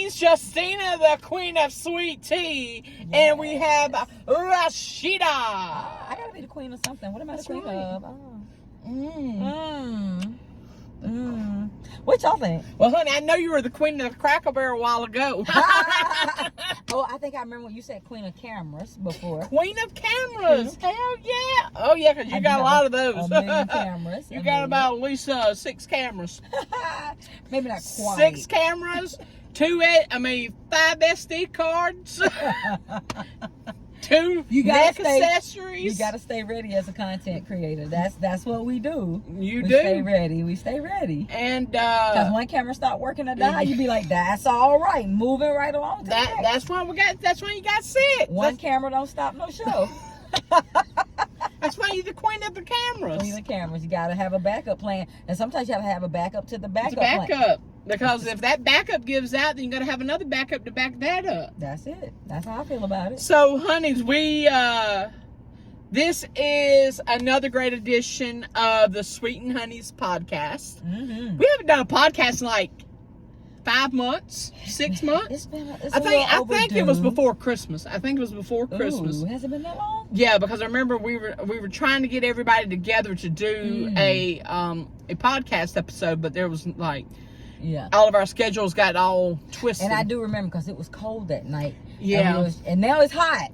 Honey's Justina, the queen of sweet tea. Yes. And we have Rashida. I gotta be the queen of something. What am I the queen of? What y'all think? Well, honey, I know you were the queen of Cracker Barrel a while ago. Oh, I think I remember when you said queen of cameras before. Queen of cameras. Hell yeah. Oh, yeah, because you got a lot of those. A million cameras. You got about at least 6 cameras. Maybe not quite. 6 cameras, 5 SD cards. 2 neck accessories. You gotta stay ready as a content creator. That's what we do. We stay ready. We stay ready. And because one camera start working or die, you be like, that's all right, moving right along. That's why you got 6. One camera don't stop no show. That's why you're the queen of the cameras. Queen of the cameras. You gotta have a backup plan, and sometimes you have to have a backup to the backup. Plan. Because if that backup gives out, then you got to have another backup to back that up. That's it. That's how I feel about it. So, honeys, this is another great edition of the Sweeten Hunnies podcast. Mm-hmm. We haven't done a podcast in like 5 months, 6 months. I think it was before Christmas. Ooh, has it been that long? Yeah, because I remember we were trying to get everybody together to do a podcast episode, but there was like. Yeah. All of our schedules got all twisted. And I do remember because it was cold that night. Yeah. And now it's hot.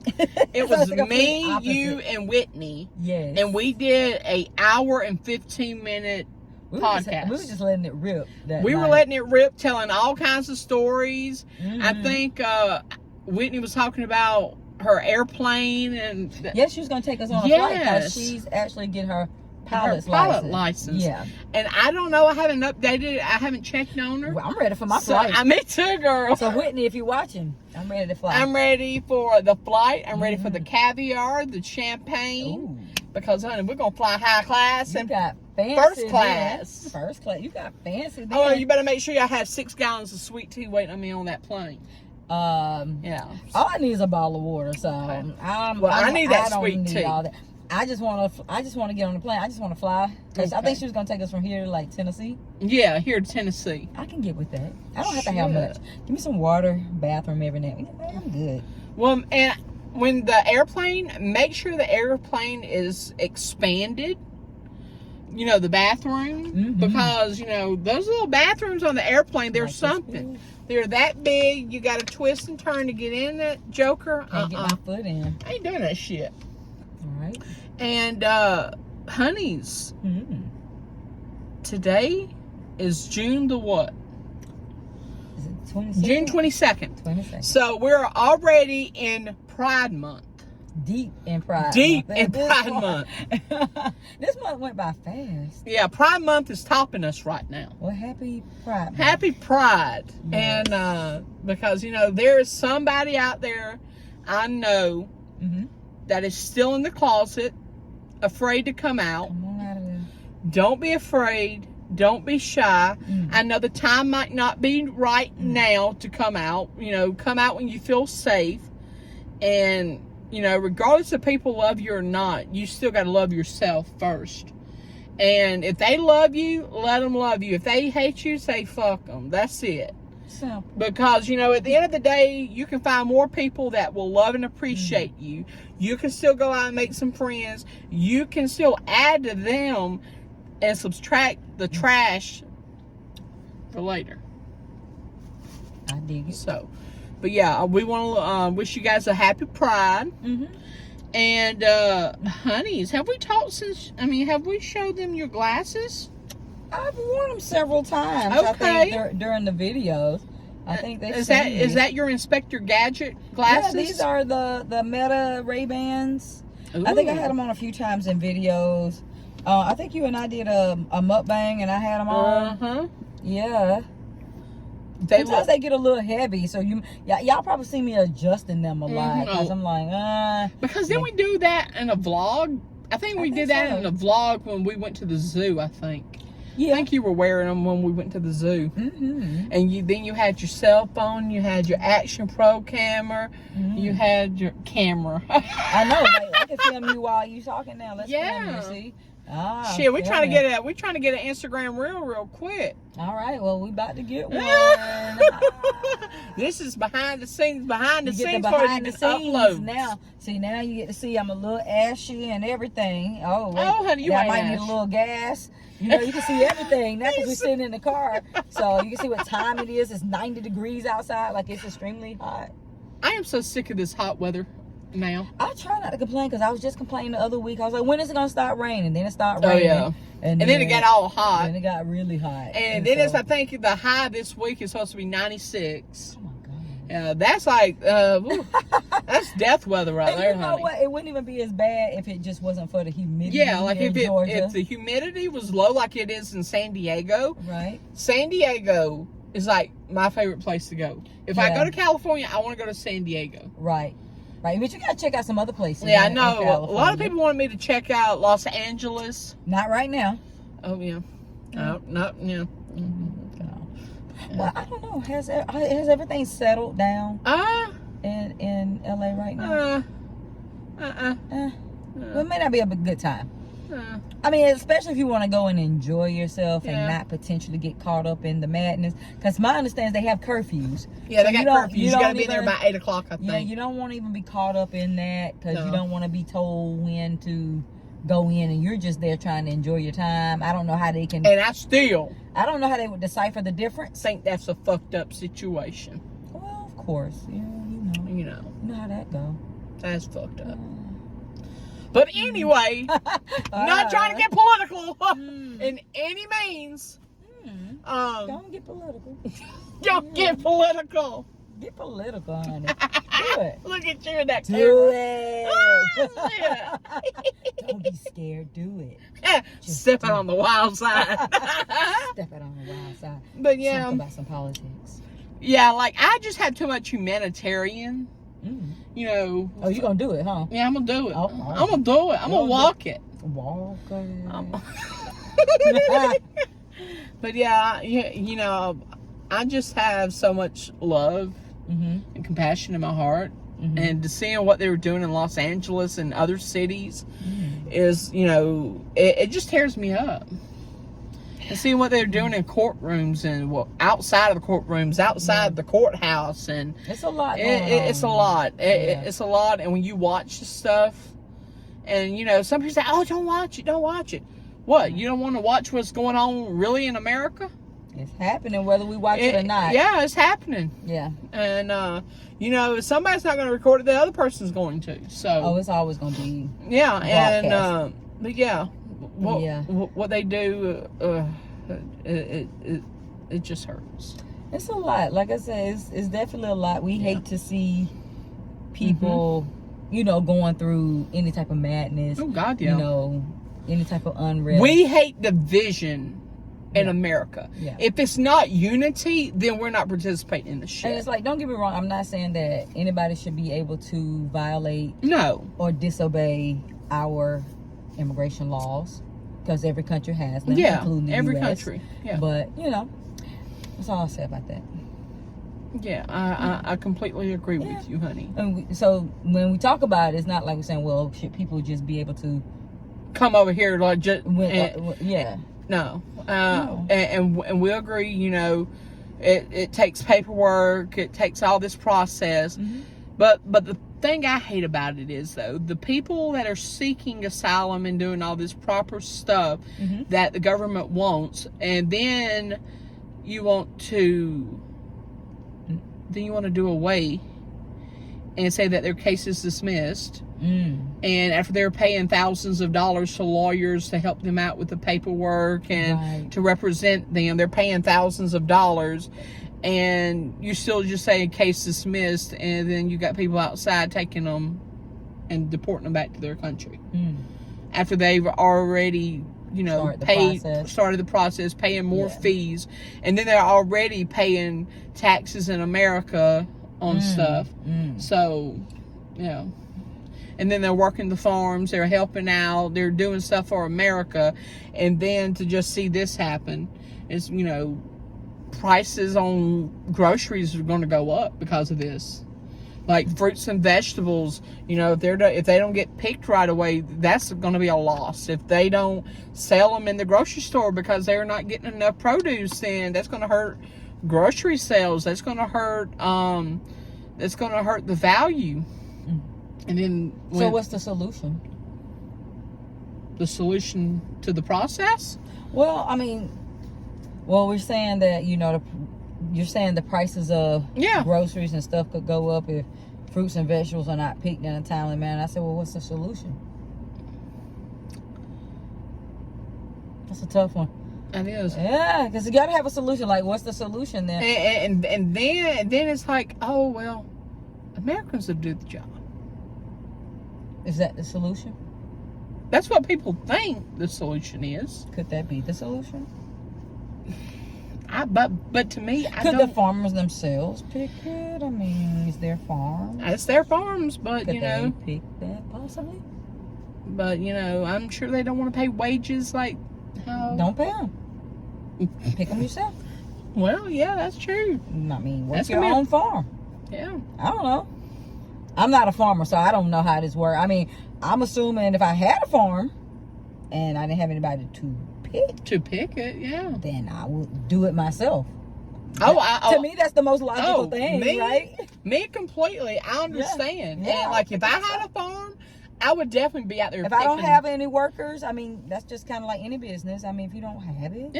It was me, you, and Whitney. Yes. And we did an hour and 15-minute podcast. We were just letting it rip. We were letting it rip, telling all kinds of stories. Mm-hmm. I think Whitney was talking about her airplane. And yes, she was going to take us on a flight because she's actually getting her pilot license. Yeah. And I don't know. I haven't updated it. I haven't checked on her. Well, I'm ready for my flight. Me too, girl. So, Whitney, if you're watching, I'm ready to fly. I'm ready for the flight. I'm ready for the caviar, the champagne. Ooh. Because, honey, we're going to fly high class. You got fancy. First class. Then. First class. You got fancy. Then. Oh, you better make sure y'all have 6 gallons of sweet tea waiting on me on that plane. Yeah. All I need is a bottle of water. So, okay. I need that sweet tea. All that. I just want to get on the plane. I just want to fly. Because I think she was going to take us from here to like Tennessee. Yeah, here to Tennessee. I can get with that. I don't have to have much. Give me some water, bathroom every now and then. I'm good. Well, and when the airplane, make sure the airplane is expanded. You know, the bathroom. Mm-hmm. Because, you know, those little bathrooms on the airplane, they're like something. They're that big. You got to twist and turn to get in that joker. Can't get my foot in. I ain't doing that shit. All right. And honeys, today is June the what? Is it 22nd? June 22nd. 22nd. So we're already in Pride Month. Deep in Pride Month. This month went by fast. Yeah, Pride Month is topping us right now. Well, happy Pride Month. Happy Pride. Yes. And because, you know, there is somebody out there I know that is still in the closet, afraid to come out. Come on out of there. Don't be afraid. Don't be shy. I know the time might not be right now to come out. You know, come out when you feel safe. And, you know, regardless if people love you or not, you still got to love yourself first. And if they love you, let them love you. If they hate you, say fuck them. That's it. Simple. Because, you know, at the end of the day, you can find more people that will love and appreciate you. You can still go out and make some friends. You can still add to them and subtract the trash for later. I dig it. So, but yeah, we want to wish you guys a happy Pride. And, honeys, have we showed them your glasses? I've worn them several times. Okay. I think during the videos. I think they is that your Inspector Gadget glasses? Yeah, these are the Meta Ray-Bans. I think I had them on a few times in videos. I think you and I did a mukbang and I had them on. Yeah. Sometimes they get a little heavy, so y'all probably see me adjusting them a lot because I'm like, Because then we do that in a vlog. I think we did that in a vlog when we went to the zoo. I think. Yeah. I think you were wearing them when we went to the zoo. And then you had your cell phone, you had your Action Pro camera, you had your camera. I know, like, I can film you while you talking now. Let's film you, see? Shit, we're trying to get an Instagram reel real quick. All right, well, we about to get one. This is behind the scenes for you to upload. Now, see, now you get to see I'm a little ashy and everything. Oh, wait. Oh, honey, you I might need a little gas. You know, you can see everything now because we're sitting in the car. So you can see what time it is. It's 90 degrees outside. Like, it's extremely hot. I am so sick of this hot weather now. I try not to complain because I was just complaining the other week. I was like, when is it going to start raining? Then it started raining. Oh, yeah. And then it got all hot. And it got really hot. And then I think the high this week is supposed to be 96. Oh, my God. That's like, that's death weather right there, you know honey. what? It wouldn't even be as bad if it just wasn't for the humidity. Yeah, like if Georgia. if the humidity was low like it is in San Diego. Right. San Diego is like my favorite place to go. If I go to California, I want to go to San Diego. Right. Right, but you gotta check out some other places. Yeah, I know. A lot of people wanted me to check out Los Angeles. Not right now. Oh yeah. No, yeah. Well, I don't know. Has everything settled down in LA right now? Well, it may not be a good time. I mean, especially if you want to go and enjoy yourself and not potentially get caught up in the madness. Because my understanding is they have curfews. Yeah, so they got curfews. You got to be there by 8 o'clock, I think. Yeah, you don't want to even be caught up in that because you don't want to be told when to go in and you're just there trying to enjoy your time. I don't know how they can... And I don't know how they would decipher the difference. Think that's a fucked up situation. Well, of course. Yeah, you know how that go. That's fucked up. But anyway, not trying to get political in any means. Don't get political. Don't get political. Get political, honey. Do it. Look at you in that Do camera. it. Don't be scared. Do it. Step out on the wild side. Step out on the wild side. But yeah. Talk about some politics. Yeah, like I just had too much humanitarian. You know. Oh, you gonna do it, huh? Yeah, I'm gonna do it. Oh, I'm gonna do it. I'm gonna walk it. Walk it. But yeah, you know, I just have so much love and compassion in my heart. And to seeing what they were doing in Los Angeles and other cities is, you know, it just tears me up. And seeing what they're doing in courtrooms and outside of the courtrooms, outside the courthouse, and it's a lot. It's a lot. It's a lot. And when you watch the stuff, and you know, some people say, "Oh, don't watch it. Don't watch it." What? You don't want to watch what's going on really in America? It's happening whether we watch it or not. Yeah, it's happening. Yeah. And you know, if somebody's not going to record it, the other person's going to. So. It's always going to be. Yeah, and but yeah. What they do, it just hurts. It's a lot. Like I said, it's definitely a lot. We hate to see people, you know, going through any type of madness. Oh God, yeah. You know, any type of unrest. We hate division in America. Yeah. If it's not unity, then we're not participating in the shit. And it's like, don't get me wrong. I'm not saying that anybody should be able to violate or disobey our immigration laws, because every country has them, including the every US. Country. Yeah. But you know, that's all I'll say about that. Yeah, I completely agree with you, honey. And so when we talk about it, it's not like we're saying, well, should people just be able to come over here like just No. And we agree. You know, it takes paperwork. It takes all this process. But the thing I hate about it is, though, the people that are seeking asylum and doing all this proper stuff that the government wants, and then you want to do away and say that their case is dismissed. And after they're paying thousands of dollars to lawyers to help them out with the paperwork and to represent them, they're paying thousands of dollars, and you still just say case dismissed, and then you got people outside taking them and deporting them back to their country after they've already, you know, started the process, paying more fees, and then they're already paying taxes in America on stuff. So, yeah. And then they're working the farms, they're helping out, they're doing stuff for America, and then to just see this happen is, you know, prices on groceries are going to go up because of this. Like fruits and vegetables, you know, if they don't get picked right away, that's going to be a loss. If they don't sell them in the grocery store because they're not getting enough produce, then that's going to hurt grocery sales. That's going to hurt. That's going to hurt the value. And then, so what's the solution? The solution to the process? Well, I mean, we're saying that, you know, you're saying the prices of groceries and stuff could go up if fruits and vegetables are not picked in a timely manner. I said, well, what's the solution? That's a tough one. It is. Yeah, because you got to have a solution. Like, what's the solution then? And then it's like, oh, well, Americans will do the job. Is that the solution? That's what people think the solution is. Could that be the solution? But to me, I don't... Could the farmers themselves pick it? I mean, it's their farm. It's their farms, but, Could they pick that, possibly? But, you know, I'm sure they don't want to pay wages like how... Don't pay them. Pick them yourself. Well, yeah, that's true. I mean, what's your own farm? Yeah. I don't know. I'm not a farmer, so I don't know how this works. I mean, I'm assuming if I had a farm and I didn't have anybody to pick it, yeah, then I would do it myself. To me, that's the most logical thing, right? Me completely. I understand. Yeah, and like if I had a farm, I would definitely be out there. If I don't have any workers, I mean, that's just kind of like any business. I mean, if you don't have it,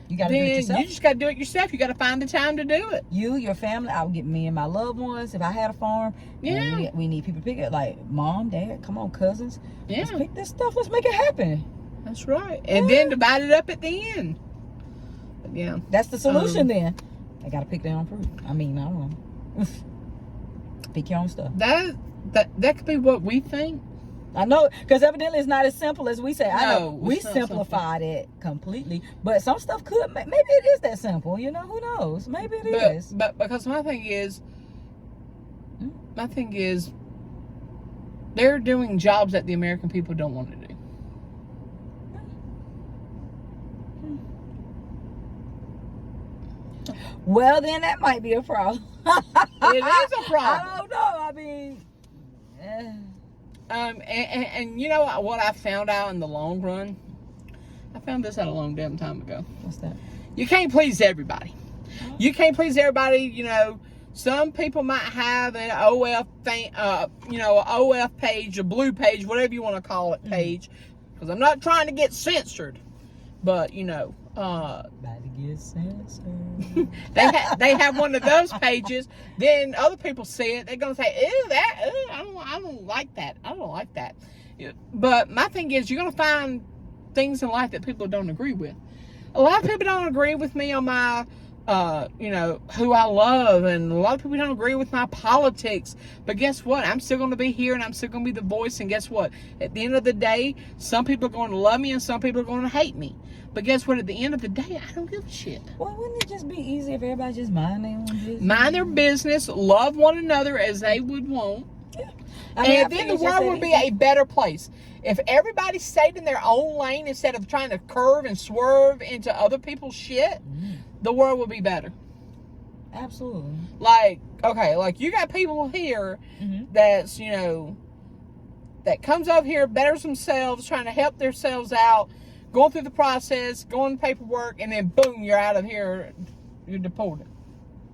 you got to do it yourself. You just got to do it yourself. You got to find the time to do it. You, your family. I would get me and my loved ones. If I had a farm, we need people to pick it. Like mom, dad, come on, cousins. Yeah, let's pick this stuff. Let's make it happen. That's right. And then divide it up at the end. But yeah, that's the solution. Then they got to pick their own fruit. I mean, I don't know. Pick your own stuff. That could be what we think. I know, because evidently it's not as simple as we say. I know we simplified it completely, but some stuff could. Maybe it is that simple. You know, who knows? Maybe it is. But because my thing is, they're doing jobs that the American people don't want to do. Well, then that might be a problem. It is a problem. I don't know. I mean. And you know what I found out in the long run? I found this out a long damn time ago. What's that? You can't please everybody. You can't please everybody. You know, some people might have an OF thing, OF page, a blue page, whatever you want to call it, page. Because I'm not trying to get censored, but you know, about to get censored. they have one of those pages. Then other people see it. They're gonna say, "Ew, I don't like that. I don't like that." But my thing is, you're gonna find things in life that people don't agree with. A lot of people don't agree with me on my, who I love, and a lot of people don't agree with my politics. But guess what? I'm still gonna be here, and I'm still gonna be the voice. And guess what? At the end of the day, some people are going to love me, and some people are going to hate me. But guess what? At the end of the day, I don't give a shit. Well, wouldn't it just be easy if everybody just mind their own business? Mind their business, love one another as they would want. Yeah. And then the world would be a better place. If everybody stayed in their own lane instead of trying to curve and swerve into other people's shit, the world would be better. Absolutely. Like you got people here that's, that comes over here, betters themselves, trying to help themselves out, going through the process, going to paperwork, and then boom, you're out of here, you're deported.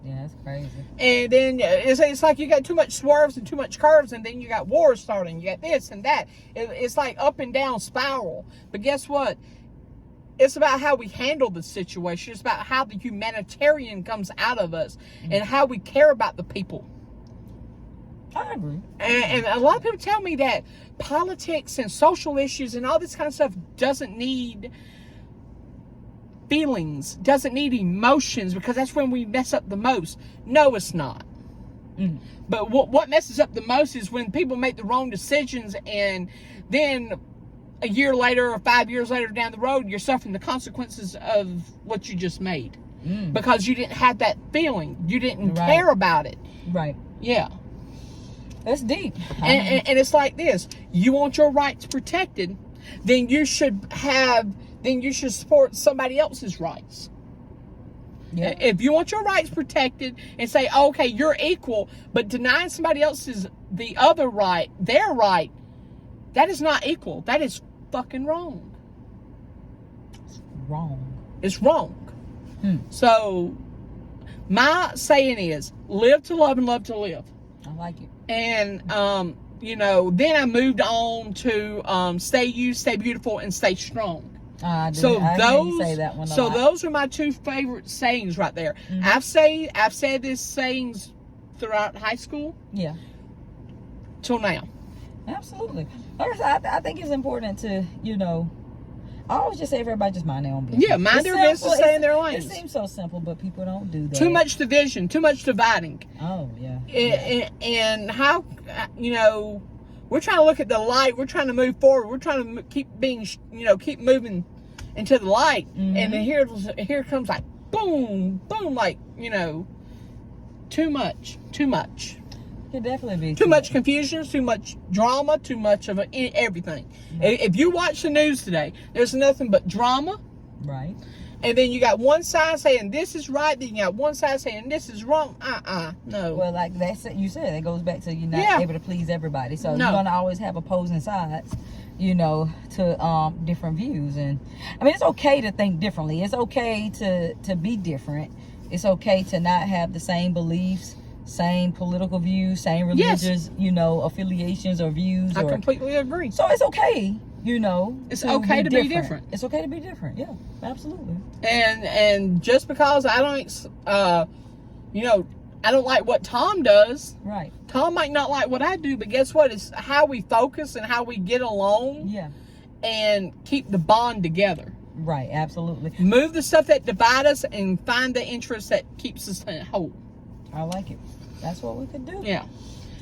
Yeah, that's crazy. And then it's like you got too much swerves and too much curves, and then you got wars starting. You got this and that. It's like up and down spiral. But guess what? It's about how we handle the situation. It's about how the humanitarian comes out of us and how we care about the people. I agree. And a lot of people tell me that politics and social issues and all this kind of stuff doesn't need feelings, doesn't need emotions, because that's when we mess up the most. No, it's not. But what messes up the most is when people make the wrong decisions, and then a year later or 5 years later down the road, you're suffering the consequences of what you just made. Because you didn't have that feeling. You didn't care about it. Right. Yeah. That's deep. And it's like this. You want your rights protected, then you should support somebody else's rights. Yeah. If you want your rights protected and say, okay, you're equal, but denying somebody else's, the other right, their right, that is not equal. That is fucking wrong. It's wrong. It's wrong. So, My saying is, live to love and love to live. I like it. And, you know, then I moved on to stay you, stay beautiful, and stay strong. So I those say that one a lot. Those are my two favorite sayings right there. I've said these sayings throughout high school. Yeah. Till now. Absolutely. I think it's important to, you know, I always just say everybody just mind their own business. Yeah, mind their business, stay in their lanes. It seems so simple, but people don't do that. Too much division, too much dividing. Oh, yeah. And how, you know, we're trying to look at the light. We're trying to move forward. We're trying to keep moving into the light. And then here comes like, boom, boom, like, you know, too much. Could definitely be too much confusion, too much drama, too much of everything. If you watch the news today, there's nothing but drama. Right. And then you got one side saying this is right, then you got one side saying this is wrong. No. Well, like you said, it goes back to you're not able to please everybody. So you're gonna always have opposing sides, you know, to different views. And I mean, it's okay to think differently. It's okay to be different. It's okay to not have the same beliefs, same political views, same religious, you know, affiliations or views. I completely agree. So it's okay, you know. It's okay to be different. It's okay to be different. Yeah, absolutely. And just because I don't, you know, I don't like what Tom does. Right. Tom might not like what I do, but guess what? It's how we focus and how we get along. Yeah. And keep the bond together. Right. Absolutely. Move the stuff that divides us and find the interest that keeps us whole. I like it. That's what we could do. Yeah.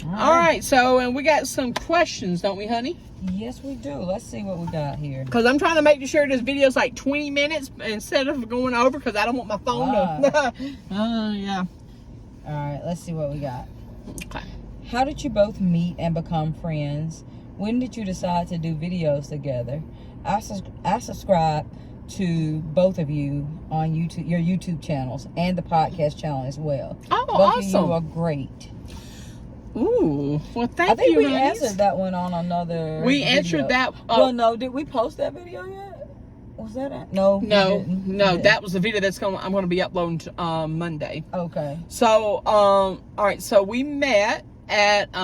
All right. So, and we got some questions, don't we, honey? Yes, we do. Let's see what we got here. Because I'm trying to make sure this video's like 20 minutes instead of going over because I don't want my phone to. Yeah. All right. Let's see what we got. Okay. How did you both meet and become friends? When did you decide to do videos together? I subscribe to both of you on YouTube, your YouTube channels, and the podcast channel as well. Oh, both awesome! Of you are great. Ooh, well, thank you. I think we answered that one on another. We answered that. Well, no, did we post that video yet? Was that it? No. That was the video I'm going to be uploading Monday. Okay. So, all right. So we met at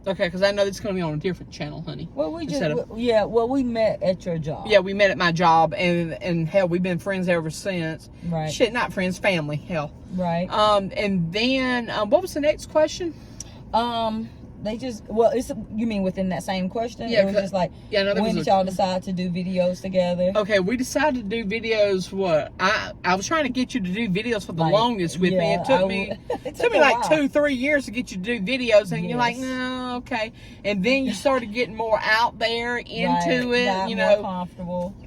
okay, because I know it's going to be on a different channel, honey. Well, we met at your job. Yeah, we met at my job, and hell, we've been friends ever since. Right. Shit, not friends, family, hell. Right. And then, what was the next question? You mean within that same question? Yeah. It was just like, when did y'all decide to do videos together? Okay, we decided to do videos, I was trying to get you to do videos for the longest with me. It took me like 2-3 years to get you to do videos, and you're like, no, okay. And then you started getting more out there into it, you know.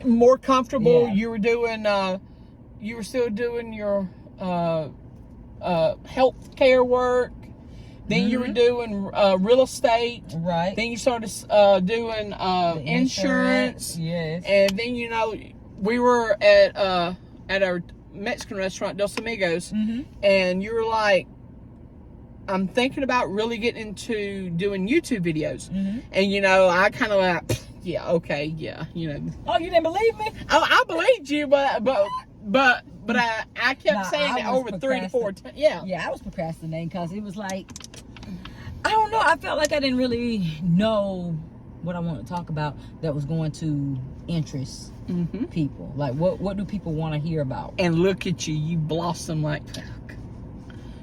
More comfortable. Yeah. You were still doing your health care work. Then you were doing real estate. Right. Then you started doing insurance. Yes. And then, you know, we were at our Mexican restaurant, Dos Amigos. And you were like, I'm thinking about really getting into doing YouTube videos. And, you know, I kind of like, yeah, okay, yeah, you know. Oh, you didn't believe me? Oh, I believed you, but I kept saying it over 3 to 4 times. Yeah. Yeah, I was procrastinating because it was like, I don't know. I felt like I didn't really know what I wanted to talk about that was going to interest people. Like, what do people want to hear about? And look at you. You blossom like fuck.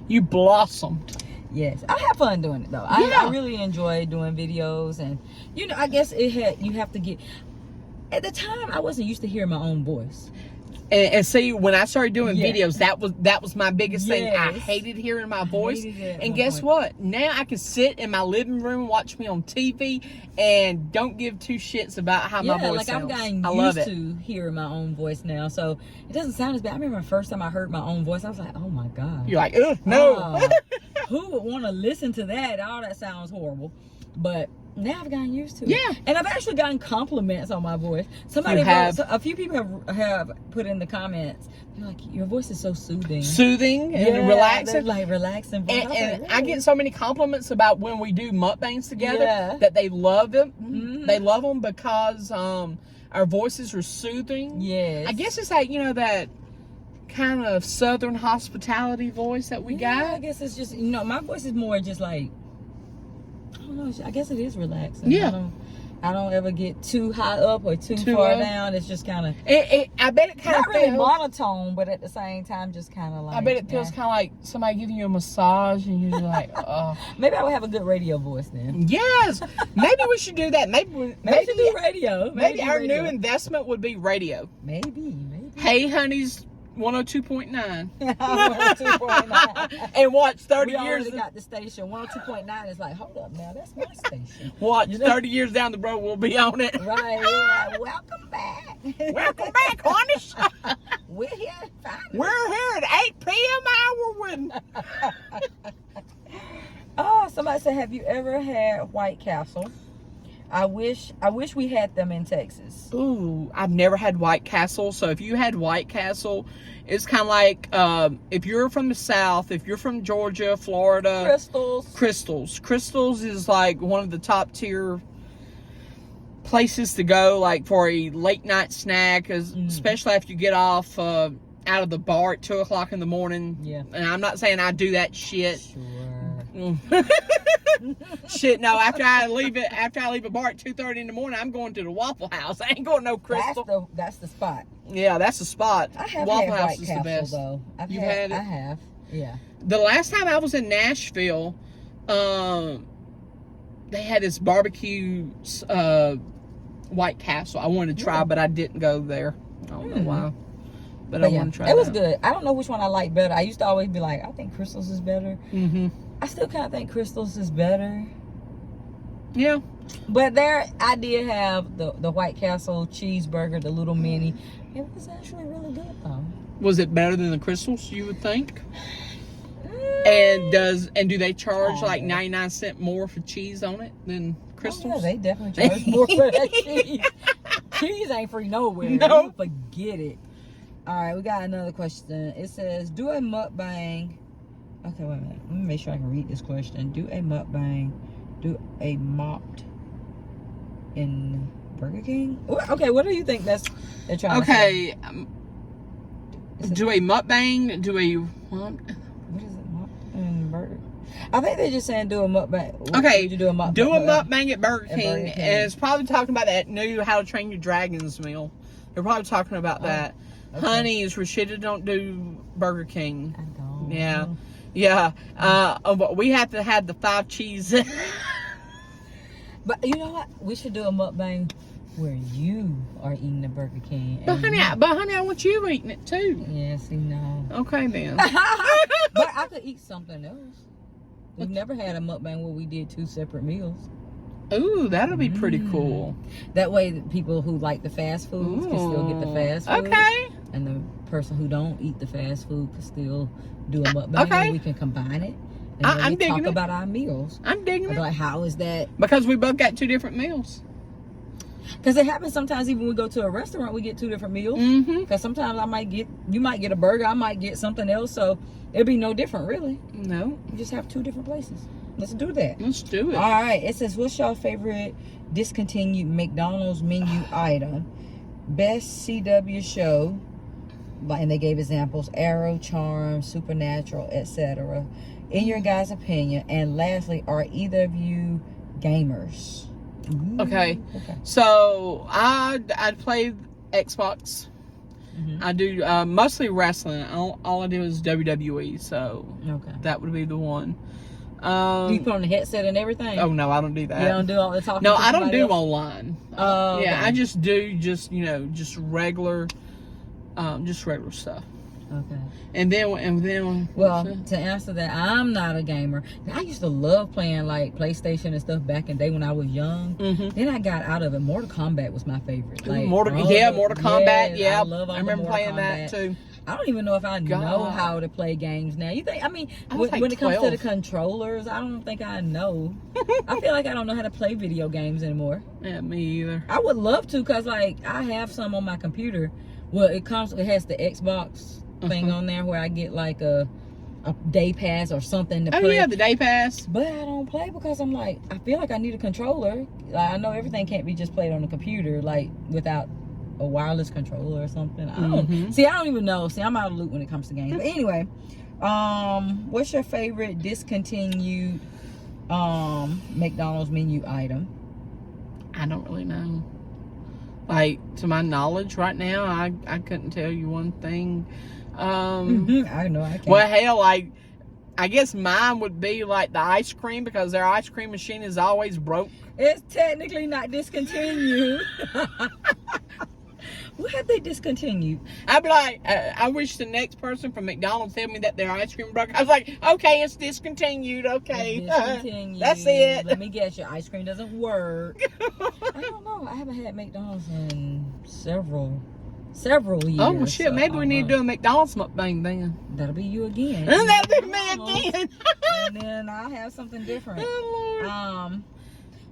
You blossomed. Yes. I have fun doing it, though. I really enjoy doing videos. And, you know, I guess you have to get... At the time, I wasn't used to hearing my own voice. And see, when I started doing videos, that was my biggest thing. I hated hearing my voice. And guess what? Now I can sit in my living room, watch me on TV, and don't give two shits about how my voice sounds. I've gotten used to hearing my own voice now, so it doesn't sound as bad. I remember the first time I heard my own voice, I was like, oh my God. You're like, ugh, no. Who would want to listen to that? All that sounds horrible. But now I've gotten used to it. Yeah. And I've actually gotten compliments on my voice. A few people have put in the comments, they're like, your voice is so soothing. Soothing and relaxing. Like relaxing. And I get so many compliments about when we do mukbangs together that they love them. They love them because our voices are soothing. Yes. I guess it's like, you know, that kind of Southern hospitality voice that we got. I guess it's just, my voice is more just like, I don't know. I guess it is relaxing. Yeah. I don't ever get too high up or too far down. It's just kind of. I bet it kind of not really monotone, but at the same time, just kind of like. I bet it feels kind of like somebody giving you a massage, and you're like, oh. Maybe I would have a good radio voice then. Yes, maybe we should do that. Maybe we should do radio. Maybe our new investment would be radio. Maybe. Hey, Hunnies. 102.9 102.9 and watch 30 we years. We got the station 102.9 is like, hold up now, that's my station. Watch 30 years down the road, we'll be on it. Right. Like, welcome back. Welcome back, Hunnies. We're here. Finally. We're here at 8 p.m. hour when. Oh, somebody said, have you ever had White Castle? I wish we had them in Texas. Ooh, I've never had White Castle. So if you had White Castle, it's kind of like if you're from the South, if you're from Georgia, Florida. Crystals is like one of the top tier places to go, like for a late night snack, especially if you get off out of the bar at 2 o'clock in the morning. Yeah. And I'm not saying I do that shit. Sure. Shit, no. After I leave a bar at 2:30 in the morning, I'm going to the Waffle House. I ain't going to no Crystal. That's the spot. Yeah, that's the spot. I have Waffle had House White is Castle, the best. though. You've had it? I have. Yeah. The last time I was in Nashville, they had this barbecue White Castle. I wanted to try, but I didn't go there. I don't know why. But I want to try it. It was good. I don't know which one I like better. I used to always be like, I think Crystals is better. Mm-hmm. I still kind of think Crystals is better. Yeah. But I did have the White Castle cheeseburger, the little mini. It was actually really good, though. Was it better than the Crystals, you would think? And do they charge like 99 cents more for cheese on it than Crystals? Oh, yeah, they definitely charge more for that cheese. Cheese ain't free nowhere. No. Forget it. All right, we got another question. It says, do a mukbang. Okay, wait a minute. Let me make sure I can read this question. Do a mocked in Burger King? Okay, what do you think they're trying to say? Do a mukbang? Do a what? What is it? Mocked in Burger? I think they're just saying do a mukbang. Okay, you do a mukbang. Do a mukbang at Burger King. And it's probably talking about that new How to Train Your Dragons meal. They're probably talking about that. Okay. Honey's Rashida don't do Burger King. I don't. Yeah. But we have to have the 5 cheese. But you know what? We should do a mukbang where you are eating the Burger King. But honey, I want you eating it too. Yeah, see, no. Okay, then. But I could eat something else. We've never had a mukbang where we did 2 separate meals. Ooh, that'll be pretty cool. That way, the people who like the fast foods can still get the fast food. Okay. And the person who don't eat the fast food can still do a mukbang. Okay. And we can combine it. And I'm digging talk it. about our meals. I'm digging it. Like, how is that? Because we both got 2 different meals. Because it happens sometimes even when we go to a restaurant, we get 2 different meals. Because sometimes you might get a burger, I might get something else. So it'll be no different, really. No. You just have 2 different places. Let's do that. Let's do it. All right. It says, what's your favorite discontinued McDonald's menu item? Best CW show. And they gave examples. Arrow, Charm, Supernatural, etc. In your guys' opinion. And lastly, are either of you gamers? Okay. So I'd play Xbox. I do mostly wrestling. All I do is WWE. So that would be the one. Do you put on the headset and everything? Oh no, I don't do that. You don't do all the talking? No, I don't do online. Yeah, I just do regular stuff. Okay. And then well, to answer that, I'm not a gamer. I used to love playing like PlayStation and stuff back in the day when I was young. Then I got out of it. Mortal Kombat was my favorite. Like, Mortal Kombat. Yeah, I remember playing that too. I don't even know if I know how to play games now. You think? I mean, when it comes to the controllers, I don't think I know. I feel like I don't know how to play video games anymore. Yeah, me either. I would love to, cause like I have some on my computer. Well, it has the Xbox thing on there where I get like a day pass or something to play. Oh yeah, the day pass. But I don't play because I'm like, I feel like I need a controller. I know everything can't be just played on the computer like without a wireless controller or something. I don't even know. See, I'm out of the loop when it comes to games. But anyway, what's your favorite discontinued McDonald's menu item? I don't really know. Like, to my knowledge right now, I couldn't tell you one thing. I know I can't. Well, hell, like, I guess mine would be like the ice cream, because their ice cream machine is always broke. It's technically not discontinued. What have they discontinued? I'd be like, I wish the next person from McDonald's tell me that their ice cream broke. I was like, okay, it's discontinued. Okay, It's discontinued. That's it. Let me guess, your ice cream doesn't work. I don't know. I haven't had McDonald's in several years. Oh well, shit. So Maybe we need to do a McDonald's mukbang then. That'll be you again. And that'll be me again. And then I'll have something different. Oh, Lord.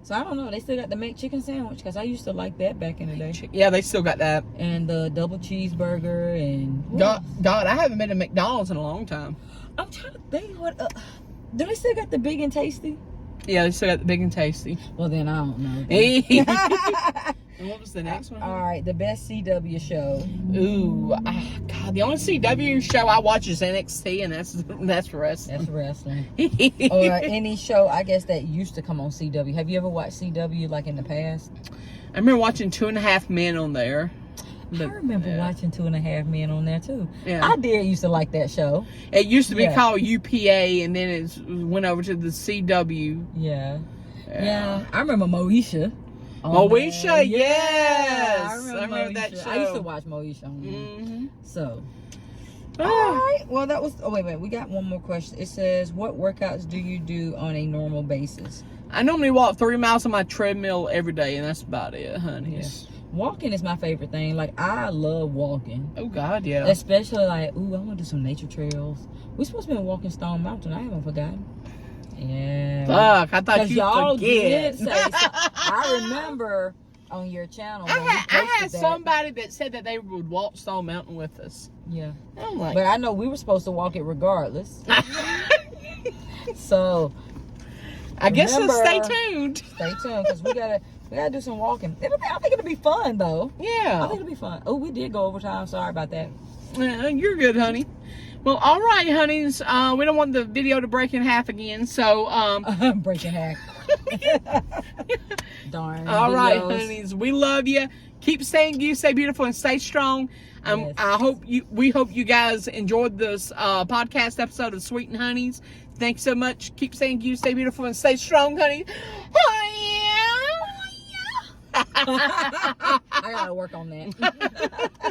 So I don't know. They still got the McChicken sandwich, because I used to like that back in the day. Yeah, they still got that. And the double cheeseburger and God, I haven't been to McDonald's in a long time. I'm trying to think what. Do they still got the big and tasty? Yeah, they still got the big and tasty. Well, then I don't know. And what was the next one? All right, the best CW show. Ooh, God, the only CW show I watch is NXT, and that's wrestling. That's wrestling. Or any show, I guess, that used to come on CW. Have you ever watched CW like in the past? I remember watching 2.5 Men on there. I remember watching 2.5 Men on there too. Yeah. I did used to like that show. It used to be called UPA, and then it went over to the CW. Yeah. I remember Moesha. Moesha, yes. Yeah, I remember that show. I used to watch Moesha on there. Mm-hmm. So. All right. Well, that was. Oh wait. We got one more question. It says, "What workouts do you do on a normal basis?" I normally walk 3 miles on my treadmill every day, and that's about it, honey. Yeah. Walking is my favorite thing. Like, I love walking. Oh God, yeah. Especially like, ooh, I want to do some nature trails. We're supposed to be walking Stone Mountain. I haven't forgotten. Yeah. Fuck, I thought you y'all forget. did say so. I remember on your channel. I had somebody that said that they would walk Stone Mountain with us. Yeah. I'm like, but I know we were supposed to walk it regardless. So I guess so stay tuned. Stay tuned, because we gotta do some walking. I think it'll be fun though. Yeah. I think it'll be fun. Oh, we did go over time. Sorry about that. You're good, honey. Well, all right, honeys. We don't want the video to break in half again, so break in half. Darn. All right, honeys. We love you. Keep staying you, stay beautiful, and stay strong. Yes. We hope you guys enjoyed this podcast episode of Sweeten Hunnies. Thanks so much. Keep staying you, stay beautiful, and stay strong, honey. I gotta work on that.